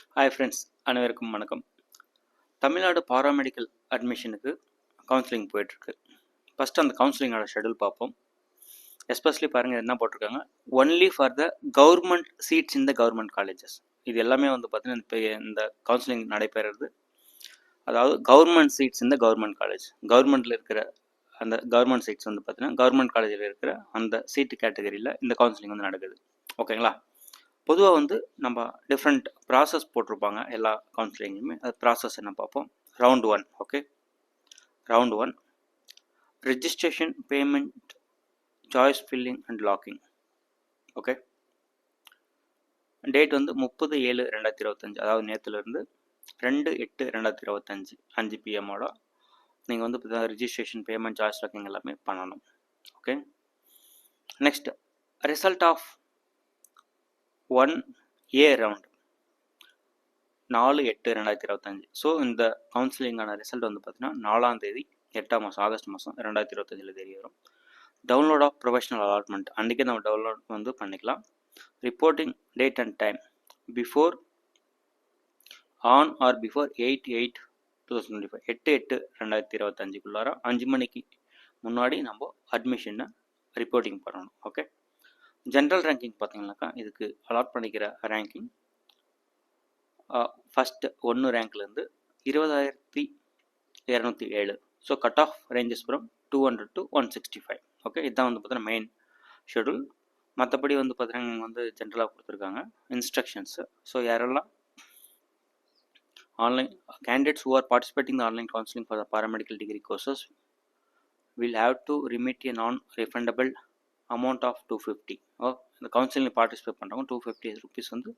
Hi friends, அனைவருக்கும் வணக்கம். Tamil Nadu paramedical அட்மிஷனுக்கு கவுன்சிலிங் போயிட்டுருக்கு. ஃபஸ்ட்டு அந்த கவுன்சிலிங்கோட ஷெடியூல் பார்ப்போம். எஸ்பெஷலி பாருங்கள் என்ன போட்டிருக்காங்க, only for the government seeds in the government colleges. இது எல்லாமே வந்து பார்த்தீங்கன்னா இப்போ இந்த கவுன்சிலிங் நடைபெறுறது, அதாவது government seeds in the government college. கவர்மெண்ட்டில் இருக்கிற அந்த கவர்மெண்ட் சீட்ஸ் வந்து பார்த்தீங்கன்னா கவர்மெண்ட் காலேஜில் இருக்கிற அந்த சீட்டு கேட்டகரியில் இந்த கவுன்சிலிங் வந்து நடக்குது. ஓகேங்களா? பொதுவாக வந்து நம்ம டிஃப்ரெண்ட் ப்ராசஸ் போட்டிருப்பாங்க எல்லா கவுன்சிலிங்குமே. அது ப்ராசஸ் என்ன பார்ப்போம். Round 1. Okay, round 1 registration, payment, choice filling and locking. Okay, date வந்து 30/7/2025, அதாவது நேற்றுலேருந்து 2/8/2025 5 PM நீங்கள் வந்து இப்போ ரெஜிஸ்ட்ரேஷன், பேமெண்ட், சாய்ஸ் லாக்கிங் எல்லாமே பண்ணணும். Okay, next result of 1A round 4/8/2025. So இந்த கவுன்சிலிங்கான ரிசல்ட் வந்து பார்த்தீங்கன்னா 4ஆம் தேதி 8ஆம் மாதம் ஆகஸ்ட் மாதம் 2025 தெரிய வரும். டவுன்லோட் ஆஃப் ப்ரொஃபஷனல் அலாட்மெண்ட் அன்றைக்கே நம்ம டவுன்லோட் வந்து பண்ணிக்கலாம். Reporting date and time before on or before 8/8/2025 8/8/2025 5 மணிக்கு முன்னாடி நம்ம அட்மிஷனை ரிப்போர்ட்டிங் பண்ணணும். ஓகே, ஜென்ரல் ரேங்கிங் பார்த்தீங்கன்னாக்கா இதுக்கு அலாட் பண்ணிக்கிற ranking first 1 ரேங்க்லேருந்து 20,207. So cut off ranges from 200 to 165. Okay, இதுதான் வந்து பார்த்தீங்கன்னா மெயின் ஷெடியூல். மற்றபடி வந்து பார்த்தீங்கன்னா வந்து ஜென்ரலாக கொடுத்துருக்காங்க இன்ஸ்ட்ரக்ஷன்ஸு. ஸோ யாரெல்லாம் online candidates who are participating the online counselling for the paramedical degree courses will have to remit a non-refundable amount of 250. இந்த கவுன்சிலிங் பார்ட்டிசிபேட் பண்ணுறவங்க 250 rupees வந்து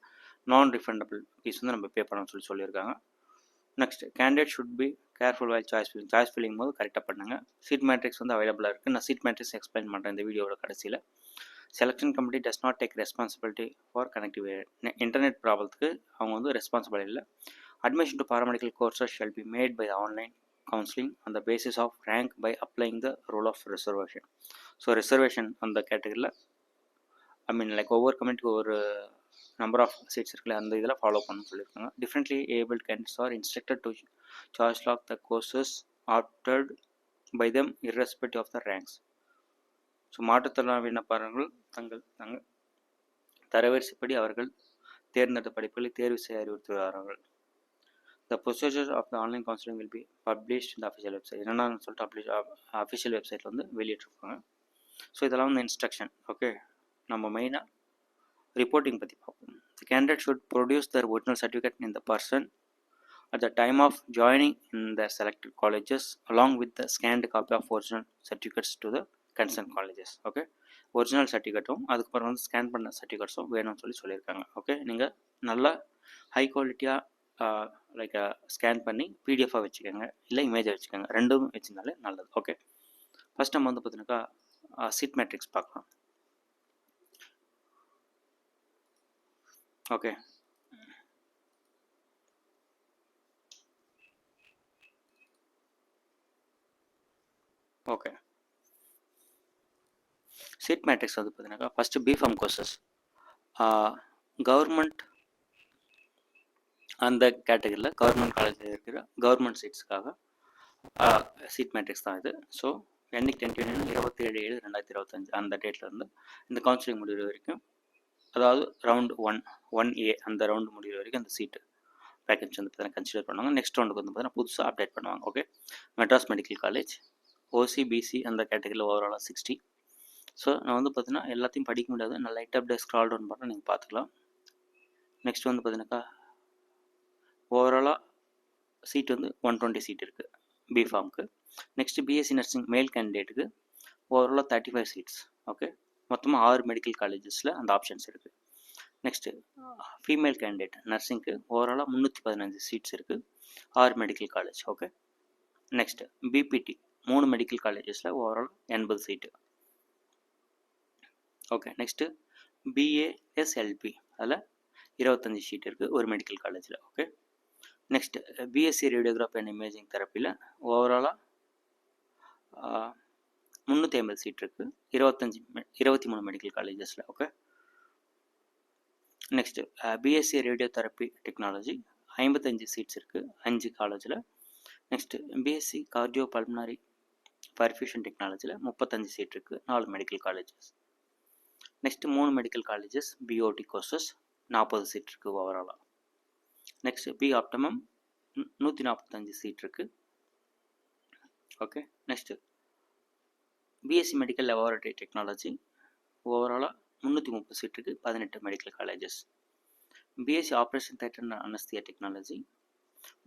நான் ரிஃபண்டபிள் ஃபீஸ் வந்து நம்ம பே பண்ணணும்னு சொல்லியிருக்காங்க. Next candidate should be careful while choice filling போது கரெக்டாக பண்ணுங்கள். சீட் மேட்ரிக்ஸ் வந்து அவைலபிளாக இருக்குது. நான் சீட் மேட்ரிக்ஸ் எக்ஸ்பிளைன் பண்ணுறேன் இந்த வீடியோட கடைசியில். Selection committee does not take responsibility for connective internet ப்ராப்ளத்துக்கு அவங்க வந்து ரெஸ்பான்சிபிள் இல்லை. Admission to paramedical courses shall be made by online counseling on the basis of rank by applying the rule of reservation. So reservation அந்த கேட்டகரியில் ஒவ்வொரு கமிட்டிக்கு ஒரு number of seeds இருக்குல்ல, அந்த இதில் ஃபாலோ பண்ண சொல்லியிருக்காங்க. Differently abled candidates are instructed to choice lock the courses opted by them irrespective of the ranks. So மாற்றுத்திறனாளி விண்ணப்பதாரர்கள் தங்கள் தரவரிசைப்படி அவர்கள் தேர்ந்தெடுத்த படிப்புகளை தேர்வு செய்ய அறிவுறுத்துகிறார்கள். The procedure of the online counseling will be published in the official website. என்னென்னு சொல்லிட்டு அஃபிஷியல் வெப்சைட்டில் வந்து வெளியிட்டிருக்காங்க. ஸோ இதெல்லாம் வந்து இன்ஸ்ட்ரக்ஷன். ஓகே, நம்ம மெயினாக ரிப்போர்ட்டிங் பற்றி பார்ப்போம். The candidate should produce their original certificate in the person at the time of joining in the selected colleges along with the scanned copy of original certificates to the concerned colleges. Okay, original சர்டிஃபிகேட்டும் அதுக்கப்புறம் வந்து scan பண்ண சர்டிஃபிகேட்ஸும் வேணும்னு சொல்லியிருக்காங்க. Okay, நீங்கள் நல்லா high குவாலிட்டியாக like scan பண்ணி பிடிஎஃபாக வச்சுக்கோங்க, இல்லை இமேஜை வச்சுக்கோங்க, ரெண்டும் வச்சுருந்தாலே நல்லது. ஓகே, ஃபஸ்ட் நம்ம வந்து பார்த்தீங்கன்னாக்கா சீட் மேட்ரிக்ஸ் பார்க்கலாம். ஓகே, ஓகே சீட் மேட்ரிக்ஸ் வந்து பார்த்தீங்கன்னாக்கா ஃபஸ்ட்டு பிஃபார்ம் கோர்சஸ் கவர்மெண்ட் அந்த கேட்டகரியில் கவர்மெண்ட் காலேஜில் இருக்கிற கவர்மெண்ட் சீட்ஸுக்காக சீட் மேட்ரிக்ஸ் தான் இது. ஸோ என்னைக்கு 27/7/2025 அந்த டேட்லேருந்து இந்த கவுன்சிலிங் முடிகிற வரைக்கும், அதாவது ரவுண்ட் 1A அந்த ரவுண்டு முடிகிற வரைக்கும் அந்த சீட்டு பேக்கேஜ் வந்து பார்த்தீங்கன்னா கன்சிடர் பண்ணுவாங்க. நெக்ஸ்ட் ரவுண்டுக்கு வந்து பார்த்தீங்கன்னா புதுசாக அப்டேட் பண்ணுவாங்க. Okay, Madras medical college OCBC அந்த கேட்டகரியில் ஓவராலாக 60. ஸோ நான் வந்து பார்த்தீங்கன்னா எல்லாத்தையும் படிக்க முடியாது, நான் லைட்டாக அப்படியே ஸ்க்ரால் டவுன் பண்ணுறேன், நீங்கள் பார்த்துக்கலாம். நெக்ஸ்ட் வந்து பார்த்தீங்கன்னாக்கா ஓவராலாக சீட் வந்து 120 சீட் இருக்குது பிஃபார்முக்கு. நெக்ஸ்ட் பிஎஸ்சி நர்சிங் மேல் கேண்டிடேட்டுக்கு ஓவராலாக 35 சீட்ஸ். ஓகே, மொத்தமாக 6 மெடிக்கல் காலேஜஸில் அந்த ஆப்ஷன்ஸ் இருக்குது. நெக்ஸ்ட்டு ஃபீமேல் கேண்டிடேட் நர்சிங்க்கு ஓவராலாக 315 சீட்ஸ் இருக்குது, 6 medical college. Okay, next BPT 3 medical காலேஜஸில் overall 80 seat. Okay, next BASLP அதில் 25 சீட் இருக்குது ஒரு மெடிக்கல் காலேஜில். Okay, next BSc radiography and imaging தெரப்பியில் ஓவராலாக 350 சீட் இருக்குது 23 மெடிக்கல் காலேஜஸில். Okay, next BSc radiotherapy technology 55 seats இருக்குது 5 காலேஜில். Next BSc cardio pulmonary perfusion டெக்னாலஜியில் 35 சீட் இருக்குது 4 medical colleges. Next 3 medical colleges BOT courses 40 seat இருக்குது ஓவராலாக. நெக்ஸ்ட்டு பி ஆப்டமம் 145 சீட் இருக்குது. Okay. Next BSc medical laboratory technology ஓவராலாக 330 seat இருக்குது 18 medical colleges. BSc operation theatre and anaesthesia technology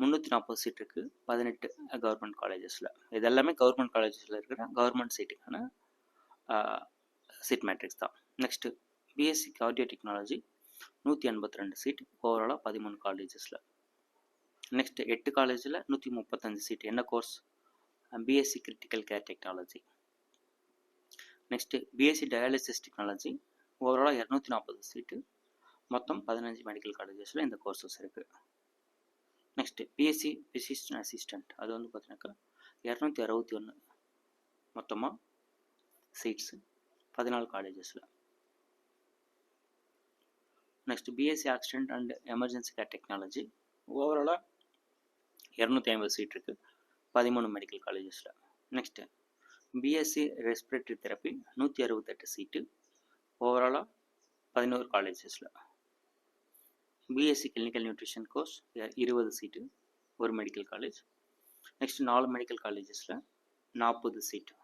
340 seat இருக்குது 18 government காலேஜஸில். இது எல்லாமே கவர்மெண்ட் காலேஜஸில் இருக்கிற கவர்மெண்ட் சீட்டுக்கான சீட் மேட்ரிக்ஸ் தான். Next BSc cardio technology 182 seat ஓவராலாக 13 காலேஜஸில். நெக்ஸ்ட்டு 8 காலேஜில் 135 சீட். என்ன course? BSc critical care technology. Next BSc dialysis technology ஓவராலாக 240 சீட்டு மொத்தம் 15 மெடிக்கல் காலேஜஸில் இந்த கோர்சஸ் இருக்குது. நெக்ஸ்ட்டு பிஎஸ்சி பிசிஷியன் அசிஸ்டண்ட் அது வந்து பார்த்தீங்கன்னாக்கா 261 மொத்தமாக சீட்ஸு 14 காலேஜஸில். Next BSc accident and emergency care technology ஓவராலாக 250 சீட் இருக்குது 13 மெடிக்கல் காலேஜஸில். Next BSc respiratory therapy 168 seat ஓவராலாக 11 காலேஜஸில். BSc clinical nutrition course 20 seat ஒரு மெடிக்கல் காலேஜ். நெக்ஸ்ட் 4 மெடிக்கல் காலேஜஸில் 40 சீட்டு.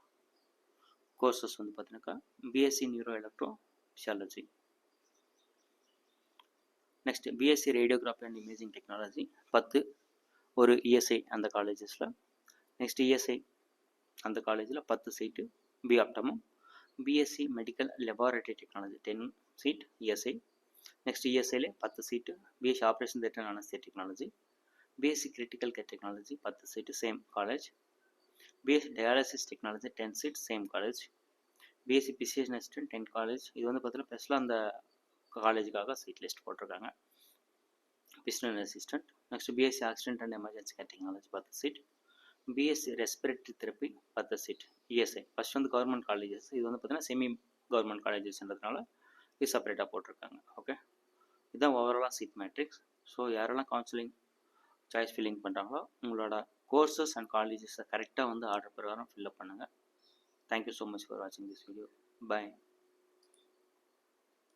கோர்சஸ் வந்து பார்த்தீங்கன்னாக்கா BSc neuro electro physiology. Next BSc radiography and imaging technology 10 ஒரு இஎஸ்ஐ அந்த காலேஜஸில். நெக்ஸ்ட் இஎஸ்ஐ அந்த காலேஜில் 10 சீட்டு பி ஆப்டமும். BSc medical laboratory technology 10 seat ESI. Next இஎஸ்ஐல 10 seat BSc operation theatre and anaesthesia technology. BSc critical care technology 10 seat same college. BSc dialysis technology 10 seat same college. BSc physician assistant 10 college. இது வந்து பார்த்தீங்கன்னா ஸ்பெஷலாக அந்த காலேஜுக்காக seat list போட்டிருக்காங்க. Physician assistant. Next BSc accident and emergency care technology 10 seat. BSc respiratory therapy 10 seat ESI. First வந்து government colleges, இது வந்து பார்த்தீங்கன்னா செமி கவர்மெண்ட் காலேஜஸ்ன்றதுனால இது செப்பரேட்டாக போட்டிருக்காங்க. ஓகே, இதுதான் ஓவராலாக சீட் மேட்ரிக்ஸ். ஸோ யாரெல்லாம் கவுன்சிலிங் சாய்ஸ் ஃபில்லிங் பண்ணுறாங்களோ உங்களோட கோர்சஸ் அண்ட் காலேஜஸை கரெக்டாக வந்து ஆர்டர் பிரகாரம் ஃபில்அப் பண்ணுங்கள். தேங்க்யூ ஸோ மச் ஃபார் வாட்சிங் திஸ் வீடியோ. பை.